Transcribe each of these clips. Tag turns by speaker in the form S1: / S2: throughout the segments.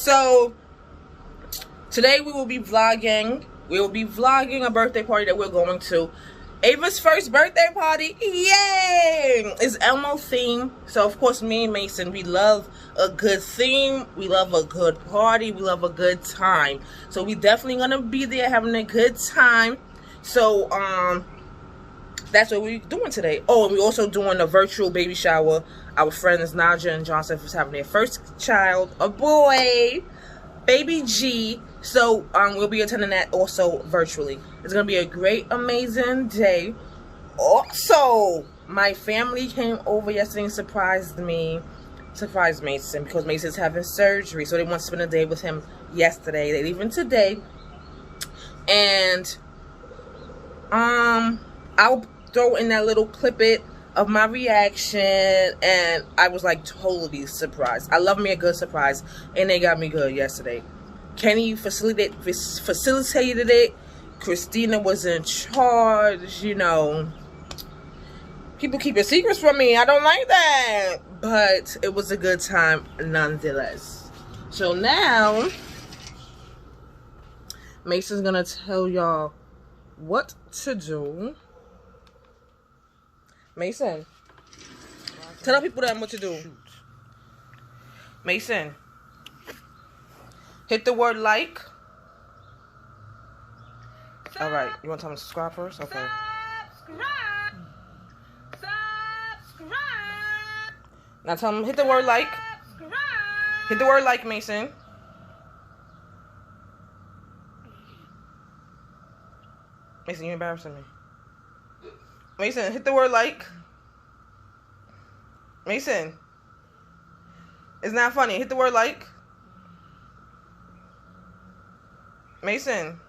S1: So today we will be vlogging. We will be vlogging a birthday party that we're going to. Ava's first birthday party. Yay! It's Elmo theme. So of course me and Mason, we love a good theme. We love a good party. We love a good time. So we definitely gonna be there having a good time. So that's what we're doing today. Oh, and we're also doing a virtual baby shower. Our friends Naja and Johnson is having their first child, a boy, baby G. So we'll be attending that also virtually. It's gonna be a great, amazing day. Also, my family came over yesterday and surprised Mason, because Mason's having surgery, so they want to spend a day with him yesterday. They're leaving today, and I'll throw in that little clip of my reaction, and I was like totally surprised. I love me a good surprise, and they got me good yesterday. Kenny facilitated it. Christina was in charge. You know, people keeping secrets from me. I don't like that, but it was a good time nonetheless. So now Mason's gonna tell y'all what to do. Mason, tell the people what to do. Mason, hit the word like. All right, you want to tell them to subscribe first? Okay. Subscribe. Now tell them hit the word like. Hit the word like, Mason. Mason, you're embarrassing me. Mason, hit the word like. Mason, it's not funny. Hit the word like. Mason,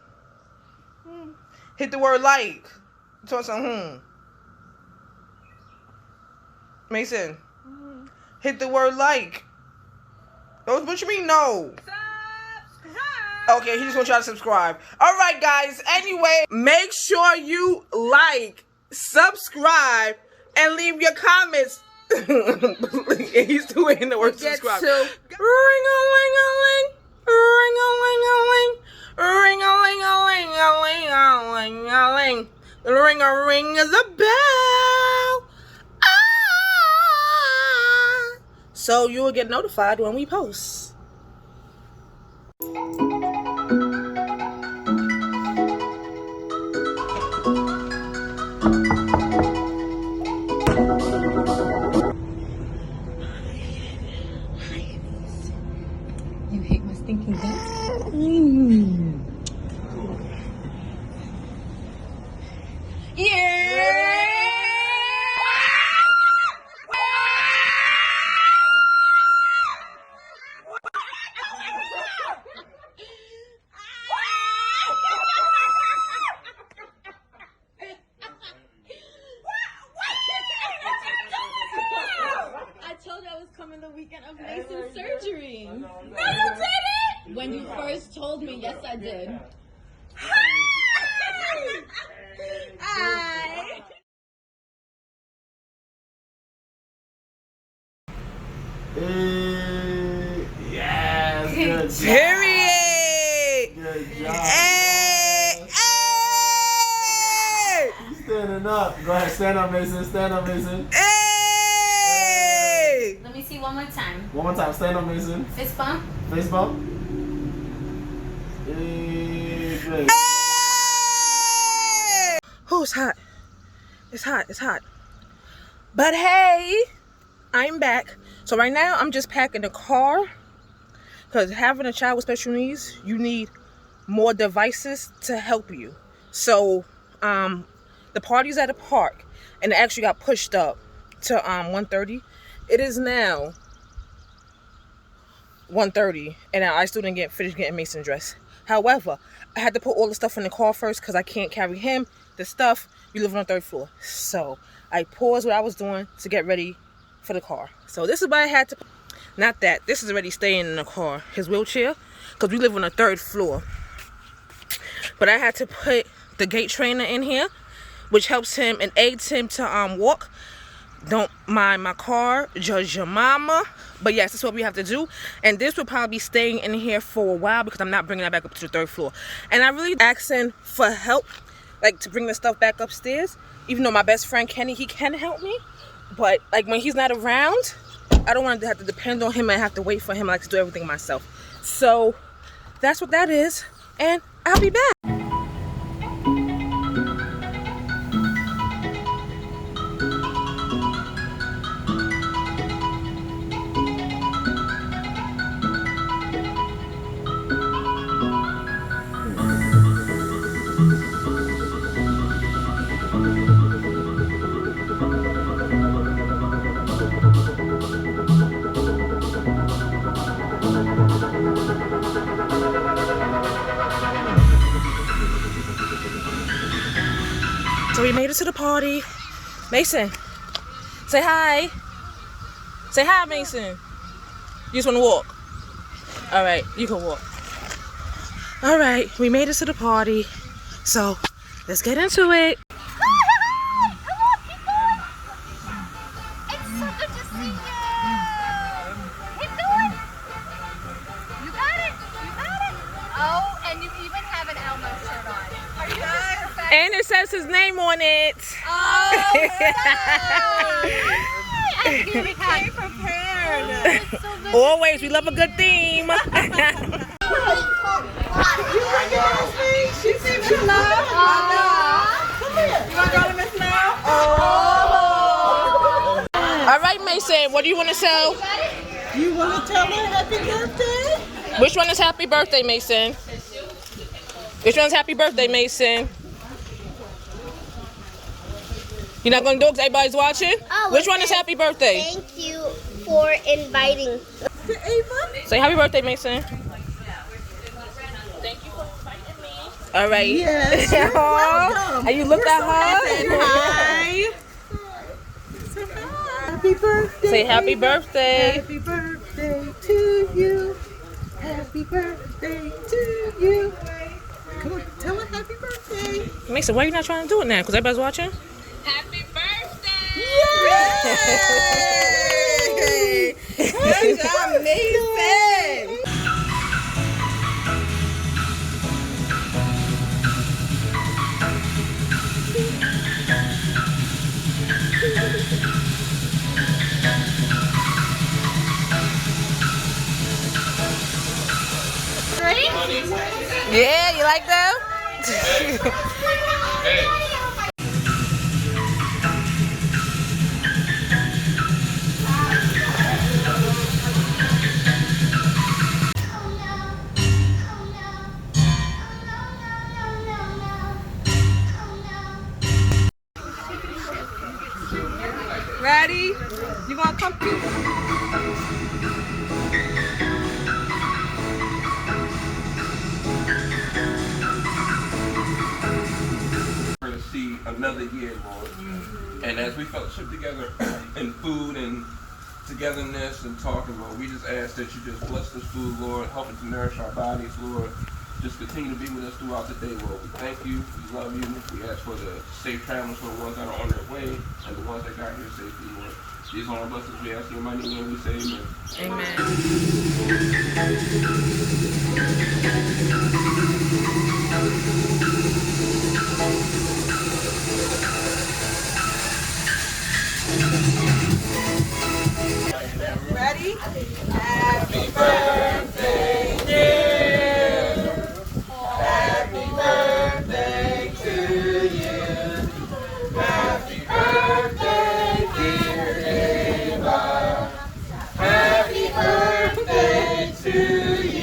S1: hit the word like. Talk some Mason, hit the word like. What you mean no? Okay, he just wants y'all to subscribe. All right, guys. Anyway, make sure you like, subscribe, and leave your comments. He's doing the word subscribe. Ring-a-ling-a-ling, ring-a-ling-a-ling, ring-a-ling-a-ling-a-ling-a-ling. Ring-a-ring is a bell. Ah! So you will get notified when we post.
S2: You hate my stinking guts? Yeah! I told you I was coming the weekend of Mason's surgery. No, you didn't! When you first told me, yes, I did. Hi!
S3: Yes, good job.
S1: Period!
S3: Good job.
S1: Hey! Hey!
S3: You standing up. Go ahead, stand up, Mason. Stand up, Mason.
S1: Hey!
S2: Let me see one more time.
S3: One more time. Stand up, Mason.
S2: Fist bump.
S3: Face bump. Hey, good.
S1: Hey! Oh, it's hot. It's hot. It's hot. But hey, I'm back. So right now, I'm just packing the car. Because having a child with special needs, you need more devices to help you. So, the party's at a park. And it actually got pushed up to 1:30. It is now 1:30. And I still didn't finish getting Mason dressed. However, I had to put all the stuff in the car first because I can't carry him. The stuff, we live on the 3rd floor. So I paused what I was doing to get ready for the car. So this is what I had to, not that, this is already staying in the car, his wheelchair, because we live on the 3rd floor. But I had to put the gait trainer in here, which helps him and aids him to walk. don't mind my car, judge your mama. But yes, that's what we have to do. And this will probably be staying in here for a while because I'm not bringing that back up to the 3rd floor. And I really asking for help, like to bring the stuff back upstairs. Even though my best friend Kenny, he can help me. But like when he's not around, I don't want to have to depend on him and have to wait for him. I like to do everything myself. So that's what that is. And I'll be back. So we made it to the party. Mason, say hi. Say hi, Mason. You just want to walk? All right, you can walk. All right, we made it to the party. So let's get into it.
S4: Hello, people! It's so good to see you! How you doing? You got it! You got it! Oh, and you even have an Elmo shirt on. Are you just perfect?
S1: And it says his name on it.
S4: Oh, I came prepared. It's so good.
S1: Always, we love a good theme.
S4: She seems to love. Come here. You want to go to Miss now? Oh.
S1: All right, Mason, what do you want to sell?
S5: You want to tell her happy birthday?
S1: Which one is happy birthday, Mason? Which one's happy birthday, Mason? You're not going to do it because everybody's watching?
S4: Oh,
S1: Which one is happy birthday?
S4: Thank you for inviting.
S1: Say happy birthday, Mason. All right.
S5: Yes, you're welcome.
S1: And you looked at her?
S5: Hi. Happy birthday.
S1: Say happy birthday.
S5: Happy birthday to you. Happy birthday to you. Come on, tell her happy birthday.
S1: Mason, why are you not trying to do it now? Because everybody's watching?
S2: Happy birthday!
S5: Yay! Good job, Mason.
S1: Yeah, you like them?
S5: Ready? You gonna come through?
S6: To see another year, Lord. And as we fellowship together in food and togetherness and talking, Lord, we just ask that you just bless this food, Lord, help it to nourish our bodies, Lord. Just continue to be with us throughout the day, Lord. We thank you, we love you. We ask for the safe travels for the ones that are on their way and the ones that got here safely, Lord. These are our blessings we ask in your mighty name. We say amen.
S5: Ready? Happy birthday, dear. Happy birthday to you. Happy birthday, dear Ava. Happy birthday to you.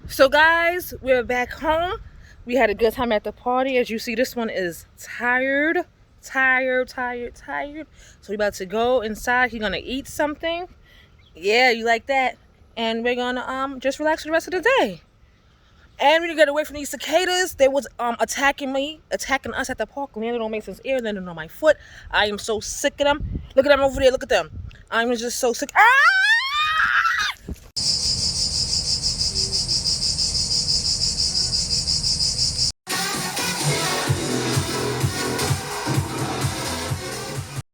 S1: So guys, we're back home. We had a good time at the party. As you see, this one is tired. tired. So we about to go inside. He's gonna eat something. Yeah, you like that? And we're gonna just relax for the rest of the day. And we need to get away from these cicadas. They was attacking us at the park. Landed on Mason's ear, landed on my foot. I am so sick of them. Look at them over there. Look at them. I'm just so sick. Ah!